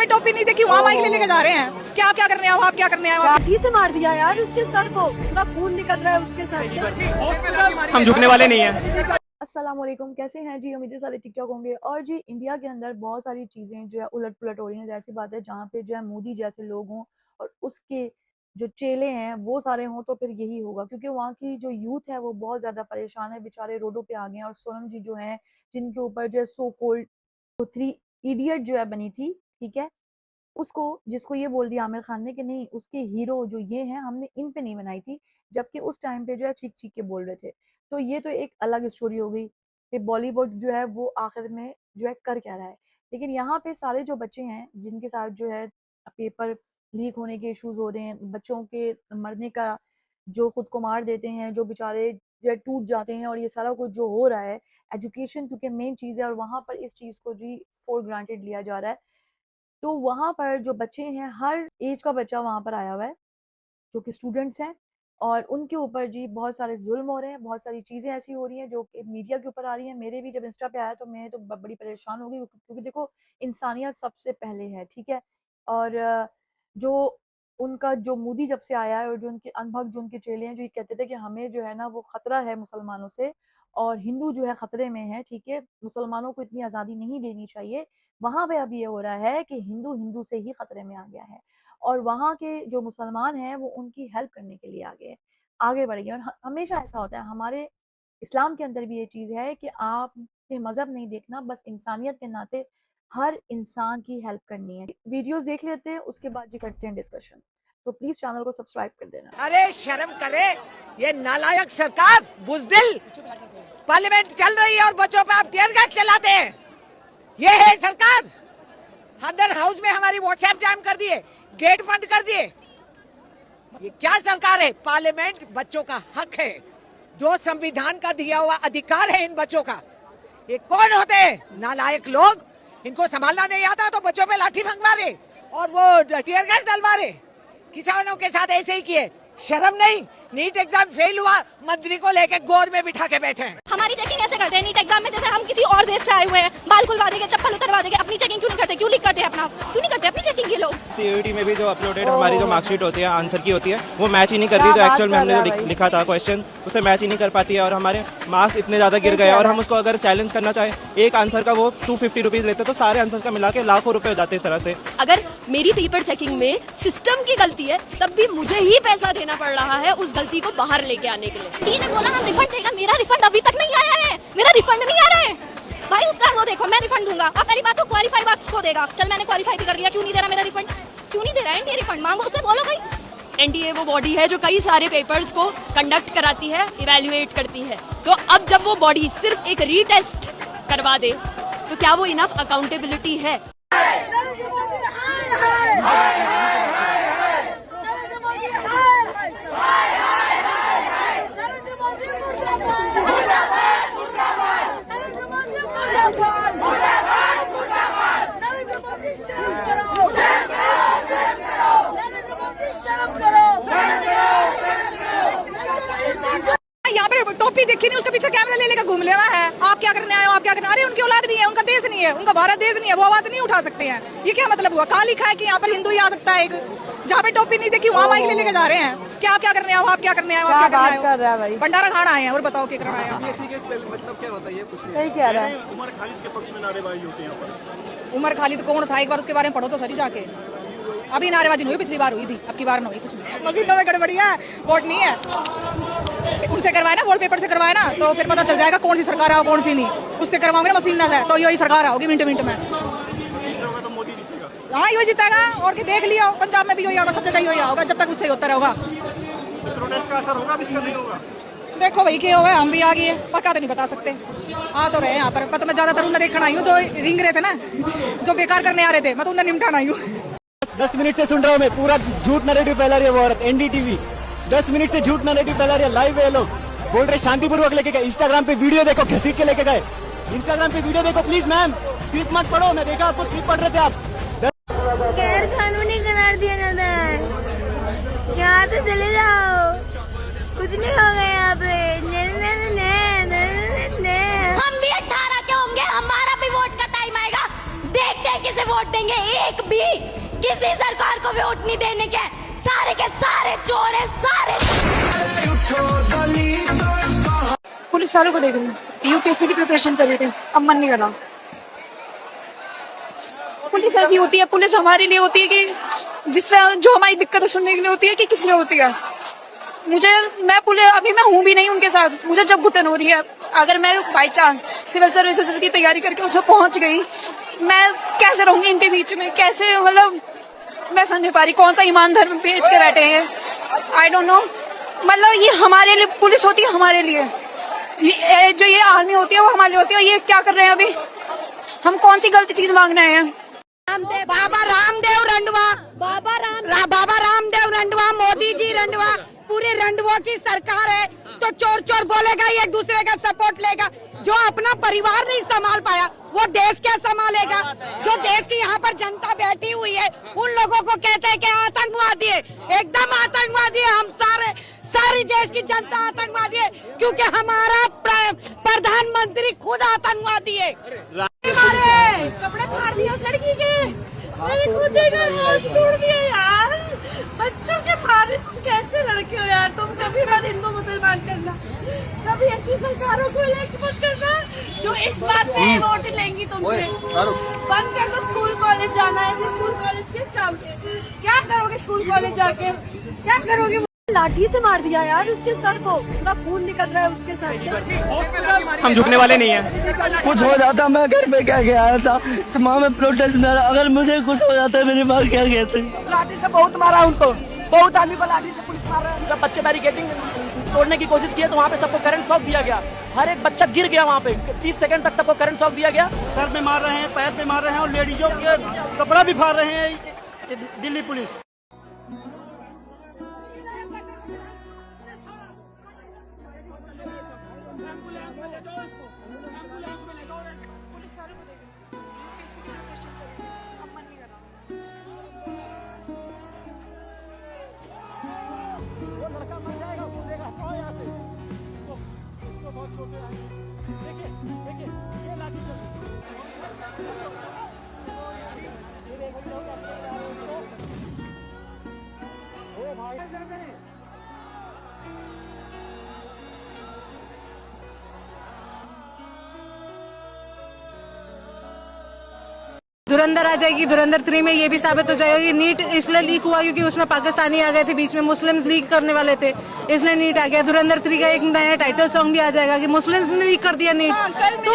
पे टोपी नहीं देखी वहाँ माइक लेके जा रहे हैं। क्या क्या करने आओ आप, क्या करने आओ आप? लाठी से मार दिया यार उसके सर को, पूरा खून निकल रहा है उसके सर से। हम झुकने वाले नहीं हैं। अस्सलाम वालेकुम, कैसे हैं जी? उम्मीद है सारे ठीक ठाक होंगे। और जी इंडिया के अंदर बहुत सारी चीज़ें जो है उलट पुलट हो रही हैं। ज़ाहिर सी बात है, जहाँ पे जो है मोदी जैसे लोग हों और उसके जो चेले हैं वो सारे हों तो फिर यही होगा, क्योंकि वहाँ की जो यूथ है वो बहुत ज़्यादा परेशान है, बेचारे रोडों पे आ गए हैं। और सोनम जी जो हैं, जिनके ऊपर जो है सो कोल्ड थ्री इडियट जो है बनी थी, ठीक है, उसको जिसको ये बोल दिया आमिर खान ने कि नहीं उसके हीरो जो ये हैं हमने इन पे नहीं बनाई थी, जबकि उस टाइम पे जो है चीख चीख के बोल रहे थे। तो ये तो एक अलग स्टोरी हो गई कि बॉलीवुड जो है वो आखिर में जो है कर क्या रहा है। लेकिन यहाँ पे सारे जो बच्चे हैं जिनके साथ जो है पेपर लीक होने के इश्यूज हो रहे हैं, बच्चों के मरने का, जो खुद को मार देते हैं, जो बेचारे जो है टूट जाते हैं, और ये सारा कुछ जो हो रहा है, एजुकेशन क्योंकि मेन चीज़ है और वहाँ पर इस चीज़ को जी फॉर ग्रांटेड लिया जा रहा है। तो वहाँ पर जो बच्चे हैं, हर एज का बच्चा वहाँ पर आया हुआ है जो कि स्टूडेंट्स हैं, और उनके ऊपर जी बहुत सारे जुल्म हो रहे हैं, बहुत सारी चीज़ें ऐसी हो रही हैं जो कि मीडिया के ऊपर आ रही हैं। मेरे भी जब इंस्टा पे आया तो मैं तो बड़ी परेशान हो गई, क्योंकि देखो इंसानियत सबसे पहले है, ठीक है। और जो उनका जो मोदी जब से आया है और जो उनके अनभक्त जो उनके चेले हैं जो ये कहते थे कि हमें जो है ना वो खतरा है मुसलमानों से और हिंदू जो है खतरे में है, ठीक है, मुसलमानों को इतनी आज़ादी नहीं देनी चाहिए। वहाँ पे अब ये हो रहा है कि हिंदू हिंदू से ही खतरे में आ गया है, और वहाँ के जो मुसलमान हैं वो उनकी हेल्प करने के लिए आगे आगे बढ़ गए। और हमेशा ऐसा होता है, हमारे इस्लाम के अंदर भी ये चीज़ है कि आपने मज़हब नहीं देखना, बस इंसानियत के नाते हर इंसान की हेल्प करनी है। वीडियोस देख लेते हैं, उसके बाद जी करते हैं डिस्कशन। तो प्लीज चैनल को सब्सक्राइब कर देना। अरे शर्म करे, ये नालायक सरकार, बुज़दिल। पार्लियामेंट चल रही है और बच्चों पे आप टीयर गैस चलाते हैं। ये है सरकार। अंदर हाउस में हमारी व्हाट्सएप जैम कर दिए, गेट बंद कर दिए। ये क्या सरकार है? पार्लियामेंट बच्चों का हक है, जो संविधान का दिया हुआ अधिकार है इन बच्चों का। ये कौन होते हैं? नालायक लोग। इनको संभालना नहीं आता तो बच्चों पे लाठी भंगवा रहे और वो टीयर गैस डलवा रहे। किसानों के साथ ऐसे ही किए। शर्म नहीं? नीट एग्जाम फेल हुआ, मंत्री को लेके गोद में बिठा के बैठे हैं। हमारी चेकिंग ऐसे करते हैं नीट एग्जाम में जैसे हम किसी और देश से आए हुए हैं, बाल खुलवा देंगे, चप्पल उतरवा देंगे। अपनी चेकिंग क्यों नहीं करते? क्यों लीक करते हैं अपना? क्यों नहीं करते अपनी चेकिंग? ये लोग सीयूईटी में भी जो अपलोडेड हमारी जो मार्कशीट होती है आंसर की होती है वो मैच ही नहीं कर रही, जो एक्चुअल में हमने जो लिखा था क्वेश्चन उसे मैच ही नहीं कर पाती है, और हमारे मार्क्स इतने ज़्यादा गिर गए। और हम उसको अगर चैलेंज करना चाहे, एक आंसर का वो 250 रुपीज़ लेते, तो सारे आंसर्स का मिला के लाखों रुपए हो जाते इस तरह से। अगर मेरी पेपर चेकिंग में सिस्टम की गलती है तब भी मुझे ही पैसा देना पड़ रहा है उस गलती को बाहर लेके आने के लिए। डी ने बोला हम रिफंड देगा, मेरा रिफंड अभी तक नहीं आया है। मेरा रिफंड नहीं आ रहा है भाई, उसका वो देखो, मैं रिफंड दूंगा। अब मेरी बात तो क्वालिफाई मार्क्स को देगा। चल मैंने क्वालिफाई भी कर लिया, क्यों नहीं दे रहा मेरा रिफंड? क्यों नहीं दे रहा है? एनटीए रिफंड मांगो, उससे बोलो भाई। एनटीए वो बॉडी है जो कई सारे पेपर्स को कंडक्ट कराती है, इवेल्युएट करती है। तो अब जब वो बॉडी सिर्फ एक रीटेस्ट करवा दे तो क्या वो इनफ अकाउंटेबिलिटी है? यहाँ पे टोपी देखी नहीं, उसके पीछे कैमरा ले लेकर घूम लेना है। आप क्या करने आए हो, आप क्या करने? अरे उनकी औलाद नहीं है, उनका देश नहीं है, उनका भारत देश नहीं है, वो आवाज नहीं उठा सकते हैं। ये क्या मतलब हुआ? कहाँ लिखा है कि यहाँ पर हिंदू ही आ सकता है? जहाँ पे टोपी नहीं देखी वहाँ माइक लेके जा रहे हैं। क्या क्या करने आओ आप, क्या करने आए हो, आप क्या करने आए हो? भंडारा खाना आए हैं और बताओ क्या करना है? मतलब क्या होता है? सही कह रहा है। उमर खालिद के पक्ष में नारेबाजी होती है यहाँ पर। उमर खालिद कौन था? एक बार उसके बारे में पढ़ो तो सही जाके। अभी नारेबाजी नहीं हुई, पिछली बार हुई थी, अब की बार नहीं हुई कुछ भी। मसीनों में गड़बड़ी है, वोट नहीं है। उनसे करवाए ना, वोट पेपर से करवाए ना, तो फिर पता चल जाएगा कौन सी सरकार आओ कौन सी नहीं। उससे करवाओगे ना मशीन से, तो यही सरकार आओगी मिनट मिनट में। हाँ यही जीतेगा, और देख लिया पंजाब में भी यही होगा, सब जगह यही होगा, जब तक उससे होता रहेगा। देखो भाई क्या होगा, हम भी आ गए, पक्का तो नहीं बता सकते। आ तो रहे यहाँ पर, पता मैं ज्यादातर उन्हें देखना आई हूँ जो रिंग रहे थे ना, जो बेकार करने आ रहे थे, मैं तो उन्हें निपटाना आई हूँ। 10 मिनट से सुन रहा हूँ मैं, पूरा झूठ नैरेटिव फैला रही है वो औरत। एनडीटीवी 10 मिनट से झूठ नैरेटिव फैला रही है, लाइव है लोग, बोल रहे शांतिपूर्वक लेके गए। इंस्टाग्राम पे वीडियो देखो, घसीट के लेके गए। इंस्टाग्राम पे वीडियो देखो प्लीज मैम, स्क्रिप्ट मत पढ़ो। मैं देखा आपको स्क्रिप्ट पढ़ रहे थे आप। गैर कानूनी करार दिया जाता है, यहाँ से चले जाओ, कुछ नहीं होगा यहाँ पे। हम भी 18 के होंगे, हमारा भी वोट का टाइम आएगा, देखते हैं किसे वोट देंगे, एक भी किसी सरकार को वोट नहीं देने के। सारे के सारे चोर हैं, सारे। पुलिस वालों को देख रही हूँ, यूपीएससी की प्रिपरेशन कर रही थी, अब मन नहीं कर रहा। पुलिस ऐसी होती है, पुलिस हमारे लिए होती है कि जिससे जो हमारी दिक्कतें सुनने के लिए होती है कि किस लिए होती है। मैं पुलिस अभी मैं हूँ भी नहीं उनके साथ, मुझे जब घुटन हो रही है, अगर मैं बाई चांस सिविल सर्विसेज की तैयारी करके उसमें पहुंच गई, मैं कैसे रहूंगी इनके बीच में, कैसे, मतलब मैं समझ नहीं पा रही कौन सा ईमान धर्म बेच के बैठे हैं। आई डोंट नो, मतलब ये हमारे लिए पुलिस होती है, हमारे लिए जो ये आर्मी होती है वो हमारे लिए होती है। ये क्या कर रहे हैं अभी, हम कौन सी गलती चीज मांग रहे हैं? बाबा रामदेव रंडवा, बाबा रामदेव रंडवा, मोदी जी रंडवा, पूरे रंडवा की सरकार है तो चोर चोर बोलेगा, एक दूसरे का सपोर्ट लेगा। जो अपना परिवार नहीं संभाल पाया वो देश क्या संभालेगा? जो देश की यहाँ पर जनता बैठी हुई है उन लोगों को कहते हैं कि आतंकवादी है, एकदम आतंकवादी है। हम सारी देश की जनता आतंकवादी है क्योंकि हमारा प्रधानमंत्री खुद आतंकवादी है। कपड़े फाड़ दिए उस लड़की के, छोड़ दिया यार, बच्चों के मारे। तुम कैसे लड़के हो यार? तुम कभी मत हिंदू मुसलमान करना, कभी अच्छी सरकारों को मत करना जो इस बात पे वोट लेंगी तुमसे। बंद कर दो स्कूल कॉलेज जाना है, स्कूल कॉलेज किस काम से? क्या करोगे स्कूल कॉलेज जाके, क्या करोगे? लाठी से मार दिया यार उसके सर को, पूरा खून निकल रहा है उसके सर से। हम झुकने वाले नहीं हैं। कुछ हो जाता मैं घर पे क्या गया था, माँ में प्रोटेस्ट में, अगर मुझे कुछ हो जाता मेरी माँ क्या कहते। लाठी से बहुत मारा उनको, बहुत आदमी को लाठी से पुलिस मार रहा है। जब बच्चे बैरिकेडिंग तोड़ने की कोशिश किए तो वहाँ पे सबको करंट शॉक दिया गया, हर एक बच्चा गिर गया वहाँ पे, 30 सेकंड तक सबको करंट शॉक दिया गया। सर पे मार रहे हैं, पैर पे मार रहे हैं और लेडीजों के कपड़ा भी फाड़ रहे हैं दिल्ली पुलिस। धुरंधर आ जाएगी, धुरंधर 3 में ये भी साबित हो जाएगा कि नीट इसलिए लीक हुआ क्योंकि उसमें पाकिस्तानी आ गए थे बीच में, मुस्लिम्स लीक करने वाले थे, इसलिए नीट आ गया। धुरंधर 3 का एक नया टाइटल सॉन्ग भी आ जाएगा कि मुस्लिम्स ने लीक कर दिया नीट। तो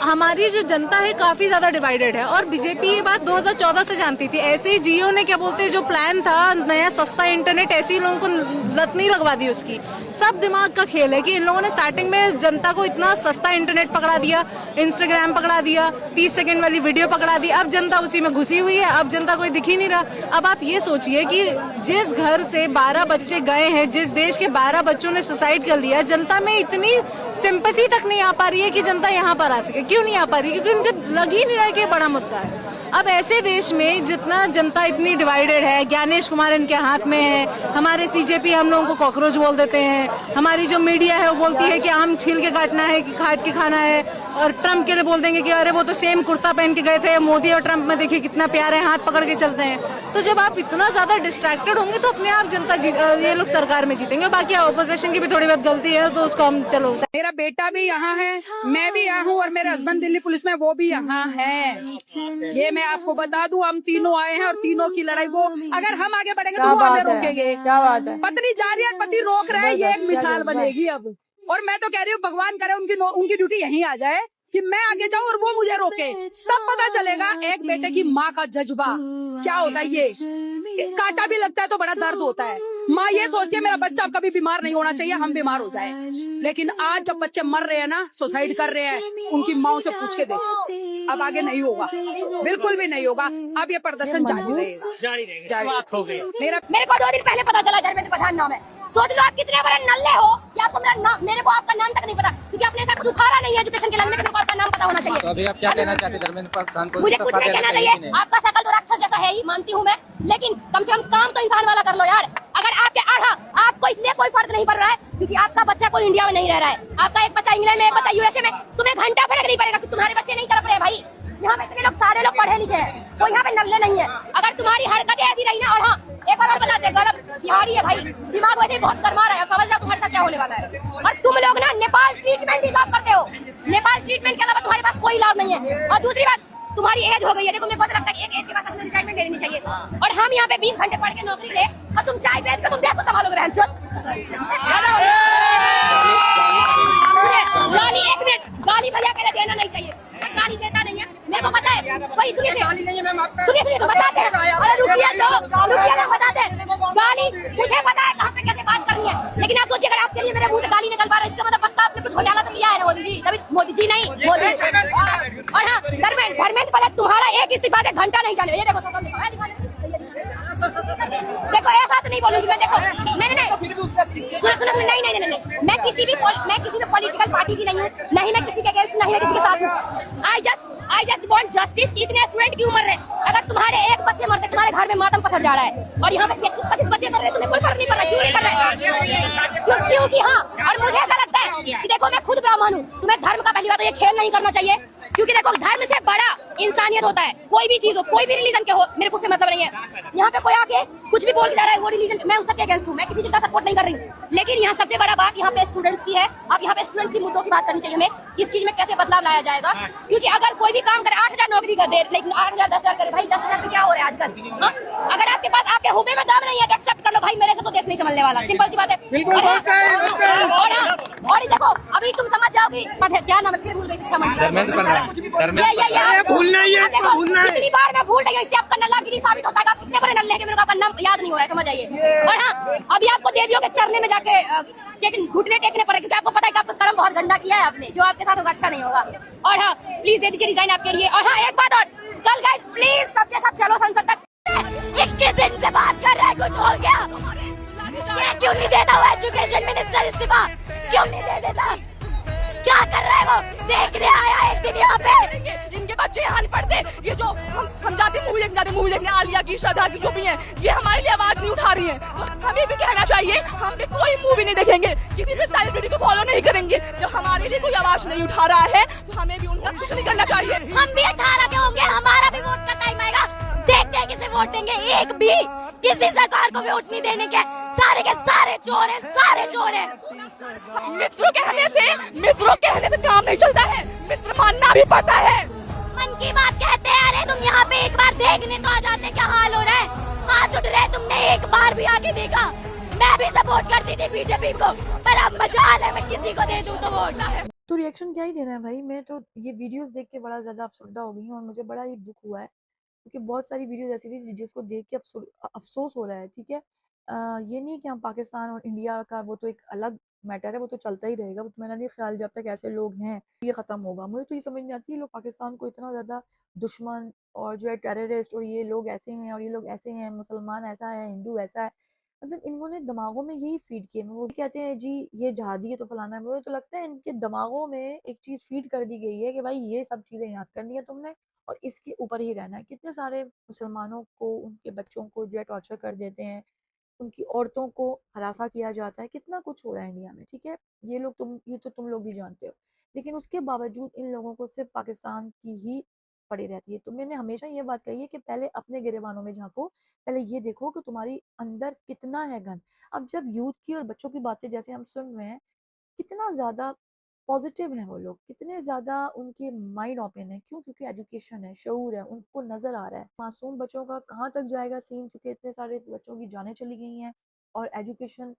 हमारी जो जनता है काफी ज्यादा डिवाइडेड है और बीजेपी ये बात 2014 से जानती थी। ऐसे ही जियो ने क्या बोलते जो प्लान था नया सस्ता इंटरनेट, ऐसे ही लोगों को लत नहीं लगवा दी उसकी। सब दिमाग का खेल है कि इन लोगों ने स्टार्टिंग में जनता को इतना सस्ता इंटरनेट पकड़ा दिया, इंस्टाग्राम पकड़ा दिया, 30 सेकंड वाली वीडियो पकड़ा दी, अब जनता उसी में घुसी हुई है, अब जनता कोई दिख ही नहीं रहा। अब आप ये सोचिए कि जिस घर से 12 बच्चे गए हैं, जिस देश के 12 बच्चों ने सुसाइड कर लिया, जनता में इतनी सिंपैथी तक नहीं आ पा रही है कि जनता यहाँ पर आ सके। क्यों नहीं आ पा रही? क्योंकि उनको लग ही नहीं रहा है कि बड़ा मुद्दा है। अब ऐसे देश में जितना जनता इतनी डिवाइडेड है, ज्ञानेश कुमार इनके हाथ में है, हमारे सीजेपी हम लोगों को कॉकरोच बोल देते हैं, हमारी जो मीडिया है वो बोलती है कि आम छील के काटना है कि काट के खाना है, और ट्रम्प के लिए बोल देंगे कि अरे वो तो सेम कुर्ता पहन के गए थे, मोदी और ट्रम्प में देखिए कितना प्यारे हाथ पकड़ के चलते हैं। तो जब आप इतना ज्यादा डिस्ट्रैक्टेड होंगे तो अपने आप जनता ये लोग सरकार में जीतेंगे। बाकी ऑपोजिशन की भी थोड़ी बहुत गलती है तो उसको हम चलो। मेरा बेटा भी यहाँ है, मैं भी यहाँ हूँ और मेरा हस्बैंड दिल्ली पुलिस में वो भी यहाँ है। ये मैं आपको बता दूं, हम तीनों आए हैं और तीनों की लड़ाई वो, अगर हम आगे बढ़ेंगे तो वो हमें रोकेंगे। क्या बात है? पत्नी जा रही है, पति रोक रहे हैं, ये एक मिसाल बनेगी अब। और मैं तो कह रही हूँ भगवान करे उनकी ड्यूटी यहीं आ जाए कि मैं आगे जाऊं और वो मुझे रोके, तब पता चलेगा एक बेटे की माँ का जज्बा क्या होता है। ये कांटा भी लगता है तो बड़ा दर्द होता है। माँ ये सोचती है मेरा बच्चा कभी बीमार नहीं होना चाहिए, हम बीमार हो जाए। लेकिन आज जब बच्चे मर रहे हैं ना, सुसाइड कर रहे हैं, उनकी माँ से पूछ के देखो, अब आगे नहीं होगा, बिल्कुल भी नहीं होगा। अब ये प्रदर्शन जारी रहेगा। मेरे को 2 दिन पहले पता चला धर्मेंद्र प्रधान नाम है। सोच लो आप कितने बड़े नल्ले हो कि आपको मेरे को आपका नाम तक नहीं पता, क्योंकि आपने ऐसा कुछ उखाड़ा नहीं है एजुकेशन के लाइन में, मेरे को आपका नाम पता होना चाहिए। तो अभी आप क्या कहना चाहते हैं धर्मेंद्र प्रधान को? मुझे कुछ नहीं कहना चाहिए, आपका शकल तो राक्षस जैसा है ही, मानती हूँ मैं, लेकिन कम से कम काम तो इंसान वाला कर लो यार। अगर आपके आपको इसलिए कोई फर्क नहीं पड़ रहा है क्योंकि आपका बच्चा कोई इंडिया में नहीं रह रहा है, आपका एक बच्चा इंग्लैंड में, एक बच्चा यूएसए में, तुम्हें घंटा फर्क नहीं पड़ेगा कि तुम्हारे बच्चे नहीं तड़प रहे भाई। यहाँ पे इतने लोग, सारे लोग पढ़े लिखे हैं, कोई यहाँ पे नल्ले नहीं है। अगर तुम्हारी हरकतें ऐसी रही ना, और हाँ एक और बताते, गलत बिहारी है भाई, दिमाग वैसे ही बहुत गरमा रहा है, अब समझ जाओ तुम्हारे साथ क्या होने वाला है। और तुम लोग ना नेपाल ट्रीटमेंट डिजर्व करते हो, नेपाल ट्रीटमेंट के अलावा तुम्हारे पास कोई इलाज नहीं है। और दूसरी बात, तुम्हारी एज हो गई है, देखो मेरे को तो लगता है कि एक एज के बाद सच में रिटायरमेंट ले लेनी चाहिए। और हम यहाँ पे 20 घंटे पढ़ के नौकरी ले, और तुम चाय बेच के तुम देश को संभालोगे बहनचोद। गाली, एक मिनट, गाली भैया के लिए देना नहीं चाहिए, मैं गाली देता नहीं है, मेरे को पता है। कोई सुनिए तो बताते हैं, अरे रुकिए तो बताते हैं। गाली मुझे पता है कहाँ पे कैसे बात करनी है, लेकिन आप सोचिए अगर आपके लिए मेरे मुंह से गाली निकल पा रहा है, इसका मतलब पक्का आपने कुछ घोटाला तो किया है ना मोदी जी। तभी मोदी जी नहीं, मोदी। और हाँ, धर्मेंद्र पहले तुम्हारा एक इस्तीफा से घंटा नहीं जाने, ये देखो देखो, ऐसा तो नहीं बोलूंगी मैं, देखो नहीं, सुनो, नहीं, मैं किसी भी पॉलिटिकल पार्टी की नहीं हूँ, नहीं मैं किसी के अगेंस्ट, नहीं मैं किसी के साथ हूँ। I just want justice. कि इतने स्टूडेंट क्यों मर रहे हैं? अगर तुम्हारे एक बच्चे मरते, तुम्हारे घर में मातम पसर जा रहा है, और यहाँ पे 25 बच्चे मर रहे हैं, तुम्हें कोई फर्क नहीं पड़ रहा, क्यों नहीं कर रहे? क्योंकि हाँ, और मुझे ऐसा लगता है कि देखो मैं खुद ब्राह्मण हूँ, तुम्हें धर्म का पहली बात तो ये खेल नहीं करना चाहिए, क्योंकि देखो धर्म से बड़ा इंसानियत होता है। कोई भी चीज हो, कोई भी रिलीजन के हो, मेरे को उससे मतलब नहीं है। यहाँ पे कोई आके कुछ भी बोल के जा रहा है, वो रिलीजन, मैं उसके अगेंस्ट हूँ, मैं किसी चीज का सपोर्ट नहीं कर रही हूँ। लेकिन यहाँ सबसे बड़ा बात यहाँ पे स्टूडेंट्स की है। अब यहाँ पे स्टूडेंट्स की मुद्दों की बात करनी चाहिए हमें, इस चीज में कैसे बदलाव लाया जाएगा। क्योंकि अगर कोई भी काम करे, 8,000 नौकरी कर दे, लेकिन 8,000 10,000 करे, भाई 10,000 पे क्या हो रहा है आजकल? हाँ? अगर आपके पास, आपके हुबे में दम नहीं है तो एक्सेप्ट कर लो भाई, मेरे से तो देश नहीं संभलने वाला, सिंपल सी बात है। और देखो अभी तुम समझ जाओगे, क्या नाम है, फिर भूल गई, शिक्षा कितनी बार मैं भूल रही हूँ, इससे आपका नल्लागिरी साबित होता है। आप कितने बड़े नल्ले हैं कि मेरे को आपका नाम याद नहीं हो रहा है, समझ आइए। और हाँ, अभी आपको देवियों के चरने में जाके घुटने टेकने पड़े, क्योंकि आपको पता है कि आपका कर्म बहुत गंदा किया है आपने, जो आपके साथ होगा अच्छा नहीं होगा। और हाँ, प्लीज दे दीजिए रिजाइन आपके लिए। और हाँ, एक बात और, कल गाइस प्लीज सबके सब चलो संसद तक। 21 दिन से बात कर रहे हैं, कुछ हो गया? ये क्यों नहीं देता वो एजुकेशन मिनिस्टर इस्तीफा? क्यों नहीं दे देता? क्या कर रहा है वो? देखने आया एक दिन यहाँ पे, इनके बच्चे यहाँ नहीं पढ़ते, ये जो हम जाते मूवी देखने आलिया की, श्रद्धा की, जो भी है, ये हमारे लिए आवाज नहीं उठा रही है। तो हमें भी कहना चाहिए, हम भी कोई मूवी नहीं देखेंगे, किसी भी सेलिब्रिटी को फॉलो नहीं करेंगे। जब हमारे लिए कोई आवाज नहीं उठा रहा है तो हमें भी उनका कुछ नहीं करना चाहिए। हम भी 18 के होंगे, हमारा भी वोट का टाइम आएगा, देखते हैं किसे वोट देंगे। एक भी किसी सरकार को वोट नहीं देने के, सारे के सारे चोर हैं, सारे चोर हैं। मित्रों कहने से काम नहीं चलता है, मित्र मानना भी पड़ता है। मन की बात कहते हैं, अरे तुम यहाँ पे एक बार देखने तो आ जाते, क्या हाल हो रहा है, हाथ उठ रहे, तुमने एक बार भी आके देखा? मैं भी सपोर्ट करती थी बीजेपी को, पर अब मजाल है मैं किसी को दे दूं तो वोट। तो रिएक्शन क्या ही देना है भाई, मैं तो ये वीडियोस देख के बड़ा ज़्यादा अफसरदा हो गई हूँ, और मुझे बड़ा ही दुख हुआ है, क्योंकि बहुत सारी वीडियोस ऐसी थी जिसको देख के अफसोस हो रहा है। ठीक है, ये नहीं कि हम पाकिस्तान और इंडिया का, वो तो एक अलग मैटर है, वो तो चलता ही रहेगा, वो तो मेरा नहीं ख्याल जब तक ऐसे लोग हैं ये ख़त्म होगा। मुझे तो ये समझ नहीं आती है लोग पाकिस्तान को इतना ज़्यादा दुश्मन और जो है टेररिस्ट, और ये लोग ऐसे हैं और ये लोग ऐसे हैं, मुसलमान ऐसा है, हिंदू ऐसा है, मतलब इन्होंने दिमागों में यही फीड किए। वो कहते हैं जी ये जहादी है तो फलाना है, मुझे तो लगता है इनके दिमागों में एक चीज़ फीड कर दी गई है कि भाई ये सब चीज़ें याद करनी है तुमने और इसके ऊपर ही रहना है। कितने सारे मुसलमानों को, उनके बच्चों को जो है टॉर्चर कर देते हैं, उनकी औरतों को हरासा किया जाता है, कितना कुछ हो रहा है इंडिया में। ठीक है, ये तो तुम लोग भी जानते हो, लेकिन उसके बावजूद इन लोगों को सिर्फ पाकिस्तान की ही पड़ी रहती है। तो मैंने हमेशा ये बात कही है कि पहले अपने गिरेबानों में झांको, पहले ये देखो कि तुम्हारी अंदर कितना है गन। अब जब यूथ की और बच्चों की बातें जैसे हम सुन रहे हैं, कितना ज़्यादा पॉजिटिव हैं वो लोग, कितने ज़्यादा उनके माइंड ओपन है। क्यों? क्योंकि एजुकेशन है, शऊर है, उनको नज़र आ रहा है। मासूम बच्चों का कहाँ तक जाएगा सीन, क्योंकि इतने सारे बच्चों की जानें चली गई हैं, और एजुकेशन,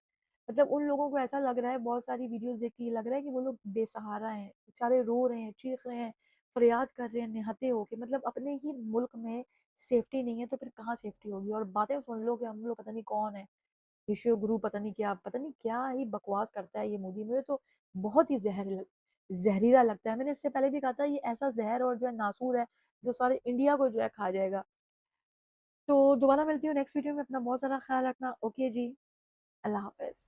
मतलब उन लोगों को ऐसा लग रहा है, बहुत सारी वीडियोस देख के ये लग रहा है कि वो लोग बेसहारा हैं, बेचारे रो रहे हैं, चीख रहे हैं, फरियाद कर रहे हैं निहत्ते होके, मतलब अपने ही मुल्क में सेफ्टी नहीं है तो फिर कहाँ सेफ्टी होगी। और बातें सुन लो कि हम लोग पता नहीं कौन है, विश्व गुरु, पता नहीं क्या ही बकवास करता है ये मोदी। मुझे तो बहुत ही जहरीला लगता है। मैंने इससे पहले भी कहा था, ये ऐसा जहर और जो है नासूर है जो सारे इंडिया को जो है खा जाएगा। तो दोबारा मिलती हूँ नेक्स्ट वीडियो में, अपना बहुत सारा ख्याल रखना। ओके जी, अल्लाह हाफिज।